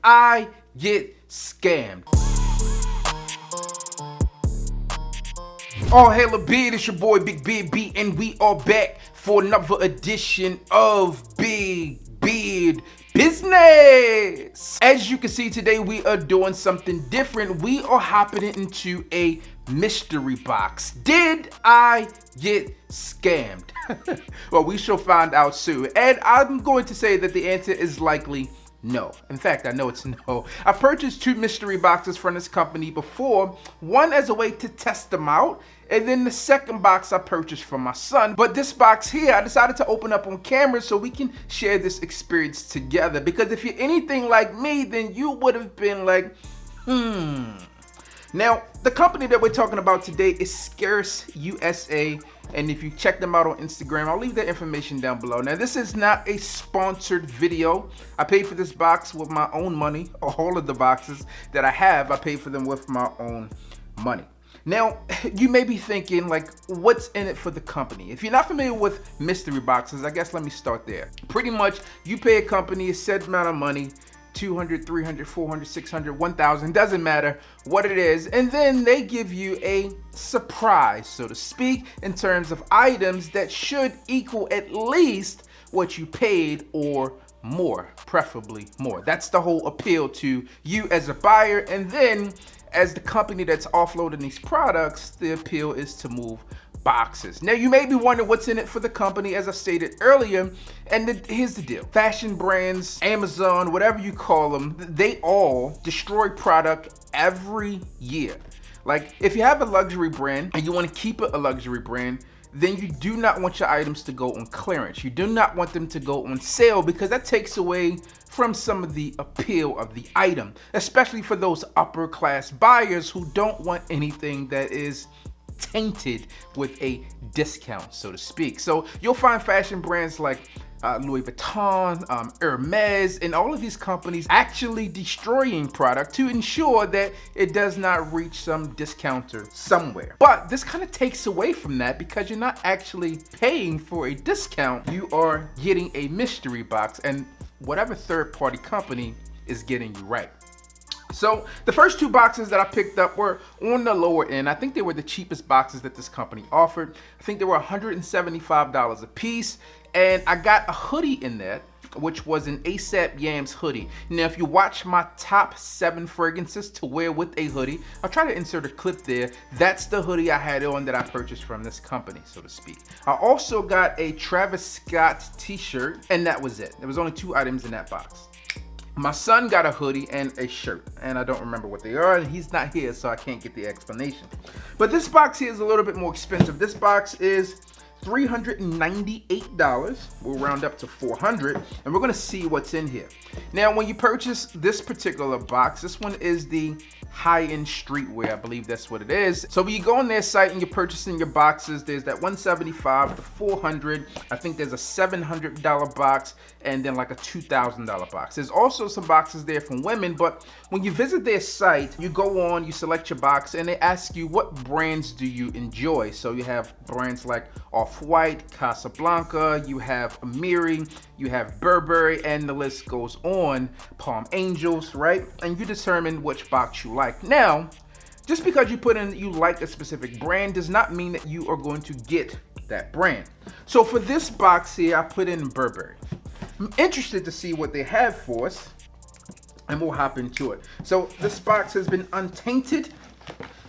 I get scammed? Oh, hey, Beard, it's your boy Big Beard B, and we are back for another edition of Big Beard Business. As you can see, today we are doing something different. We are hopping into a mystery box. Did I get scammed? Well, we shall find out soon. And I'm going to say that the answer is likely no. In fact, I know it's no. I've purchased 2 mystery boxes from this company before, one as a way to test them out, and then the second box I purchased for my son. But this box here, I decided to open up on camera so we can share this experience together. Because if you're anything like me, then you would have been like, Now, the company that we're talking about today is Scarce USA, and if you check them out on Instagram, I'll leave that information down below. Now, this is not a sponsored video. I paid for this box with my own money. All of the boxes that I have, I paid for them with my own money. Now, you may be thinking, like, what's in it for the company? If you're not familiar with mystery boxes, I guess let me start there. Pretty much, you pay a company a set amount of money, 200, 300, 400, 600, 1,000, doesn't matter what it is. And then they give you a surprise, so to speak, in terms of items that should equal at least what you paid or more, preferably more. That's the whole appeal to you as a buyer. And then as the company that's offloading these products, the appeal is to move boxes. Now, you may be wondering what's in it for the company, as I stated earlier, and here's the deal. Fashion brands, Amazon, whatever you call them, they all destroy product every year. Like, if you have a luxury brand and you want to keep it a luxury brand, then you do not want your items to go on clearance. You do not want them to go on sale, because that takes away from some of the appeal of the item, especially for those upper class buyers who don't want anything that is tainted with a discount, so to speak. So you'll find fashion brands like Louis Vuitton, Hermes, and all of these companies actually destroying product to ensure that it does not reach some discounter somewhere. But this kind of takes away from that, because you're not actually paying for a discount. You are getting a mystery box, and whatever third-party company is getting you right. So the first 2 boxes that I picked up were on the lower end. I think they were the cheapest boxes that this company offered. I think they were $175 a piece, and I got a hoodie in that, which was an ASAP Yams hoodie. Now, if you watch my top 7 fragrances to wear with a hoodie, I'll try to insert a clip there. That's the hoodie I had on that I purchased from this company, so to speak. I also got a Travis Scott t-shirt, and that was it. There was only 2 items in that box. My son got a hoodie and a shirt, and I don't remember what they are, and he's not here, so I can't get the explanation. But this box here is a little bit more expensive. This box is $398. We'll round up to $400, and we're gonna see what's in here. Now, when you purchase this particular box, this one is the high-end streetwear, I believe that's what it is. So when you go on their site and you're purchasing your boxes, there's that $175 to $400. I think there's a $700 box, and then like a $2,000 box. There's also some boxes there from women, but when you visit their site, you go on, you select your box, and they ask you, what brands do you enjoy? So you have brands like Off-White, Casablanca, you have Amiri, you have Burberry, and the list goes on, Palm Angels, right? And you determine which box you like. Now, just because you put in that you like a specific brand does not mean that you are going to get that brand. So for this box here, I put in Burberry. I'm interested to see what they have for us, and we'll hop into it. So this box has been untainted,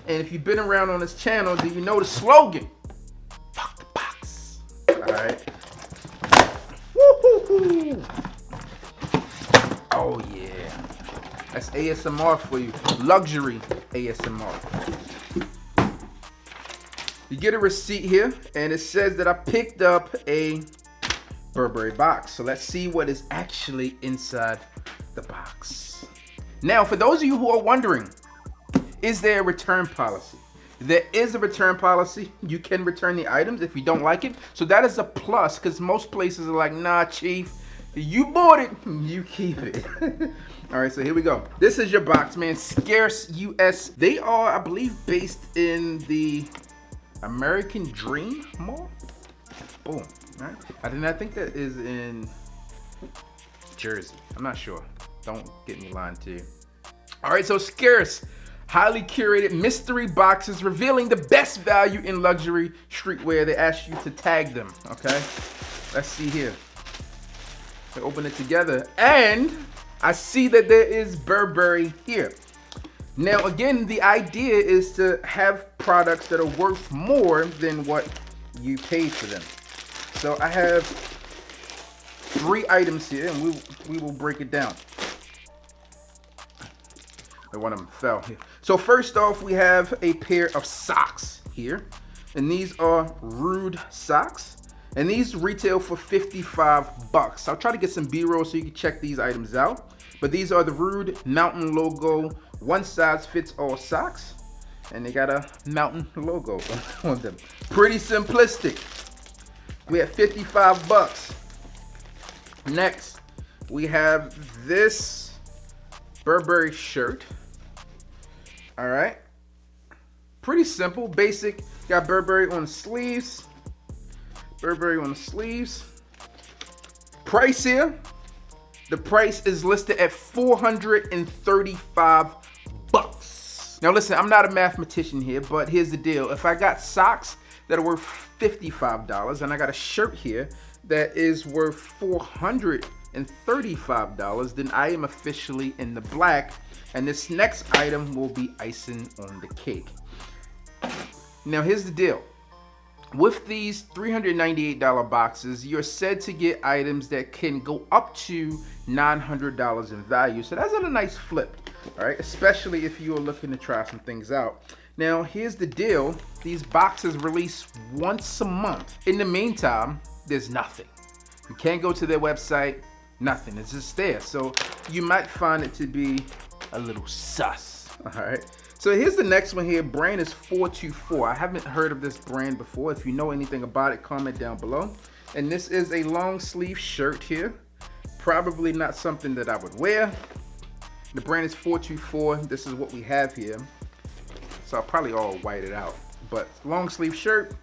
and if you've been around on this channel, then you know the slogan. Fuck the box. All right. Woo-hoo-hoo. Oh yeah. That's ASMR for you. Luxury ASMR. You get a receipt here, and it says that I picked up a Burberry box. So let's see what is actually inside the box. Now, for those of you who are wondering, is there a return policy? There is a return policy. You can return the items if you don't like it. So that is a plus, because most places are like, nah, chief, you bought it, you keep it. All right, so here we go. This is your box, man. Scarce US. They are, I believe, based in the American Dream Mall. Boom. All right. I think that is in Jersey. I'm not sure. Don't get me lying to you. All right, so Scarce, highly curated mystery boxes revealing the best value in luxury streetwear. They ask you to tag them, okay? Let's see here. They open it together, and I see that there is Burberry here. Now, again, the idea is to have products that are worth more than what you paid for them. So I have 3 items here, and we will break it down. One of them fell here. So first off, we have a pair of socks here, and these are Rude socks, and these retail for 55 bucks. I'll try to get some B-roll so you can check these items out. But these are the Rude Mountain logo, one size fits all socks, and they got a mountain logo on them. Pretty simplistic. We have 55 bucks. Next, we have this Burberry shirt. All right, pretty simple, basic. Got Burberry on the sleeves. Burberry on the sleeves. Price here. The price is listed at 435 bucks. Now listen, I'm not a mathematician here, but here's the deal. If I got socks that are worth $55 and I got a shirt here that is worth $435, then I am officially in the black. And this next item will be icing on the cake. Now here's the deal. With these $398 boxes, you're said to get items that can go up to $900 in value. So that's a nice flip, all right? Especially if you're looking to try some things out. Now here's the deal. These boxes release once a month. In the meantime, there's nothing. You can't go to their website, nothing. It's just there. So you might find it to be a little sus. All right, so here's the next one here. Brand is 424. I haven't heard of this brand before. If you know anything about it, comment down below. And this is a long sleeve shirt here. Probably not something that I would wear. The brand is 424. This is what we have here. So I'll probably all white it out. But long sleeve shirt,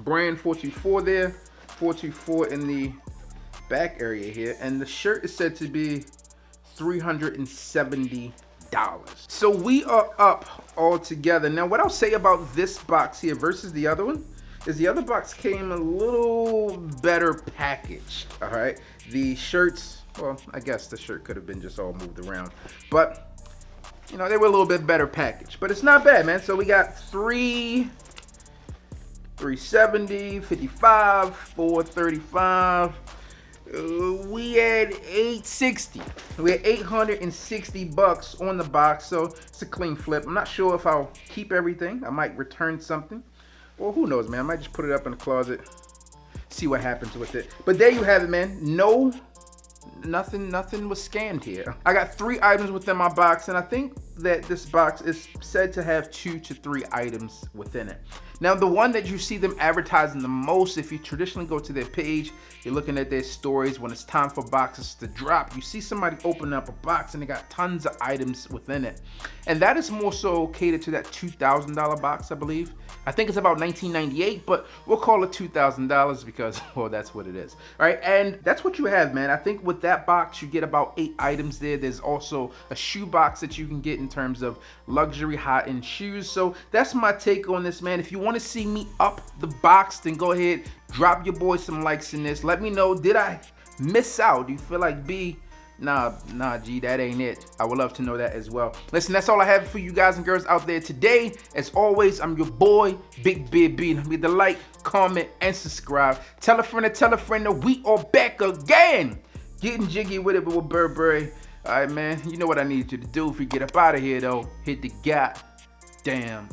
brand 424 there, 424 in the back area here. And the shirt is said to be $370. So we are up all together. Now what I'll say about this box here versus the other one is the other box came a little better packaged. All right, the shirts, well, I guess the shirt could have been just all moved around, but you know, they were a little bit better packaged, but it's not bad, man. So we got 370, 55, 435. We had 860. We had 860 bucks on the box, so it's a clean flip. I'm not sure if I'll keep everything. I might return something, or who knows, man. I might just put it up in the closet, see what happens with it. But there you have it, man. Nothing was scammed here. I got 3 items within my box, and I think that this box is said to have 2 to 3 items within it. Now, the one that you see them advertising the most, if you traditionally go to their page, you're looking at their stories, when it's time for boxes to drop, you see somebody open up a box and they got tons of items within it. And that is more so catered to that $2,000 box, I believe. I think it's about $19.98, but we'll call it $2,000 because, well, that's what it is. All right, and that's what you have, man. I think with that box, you get about 8 items there. There's also a shoe box that you can get in terms of luxury high-end shoes. So that's my take on this, man. If you want to see me up the box, then go ahead, drop your boy some likes in this. Let me know, did I miss out? Do you feel like B? Nah, G, that ain't it. I would love to know that as well. Listen, that's all I have for you guys and girls out there today. As always, I'm your boy, Big Beard B. Leave the like, comment, and subscribe. Tell a friend that we are back again. Getting jiggy with it with Burberry. All right, man, you know what I need you to do. If you get up out of here, though, hit the goddamn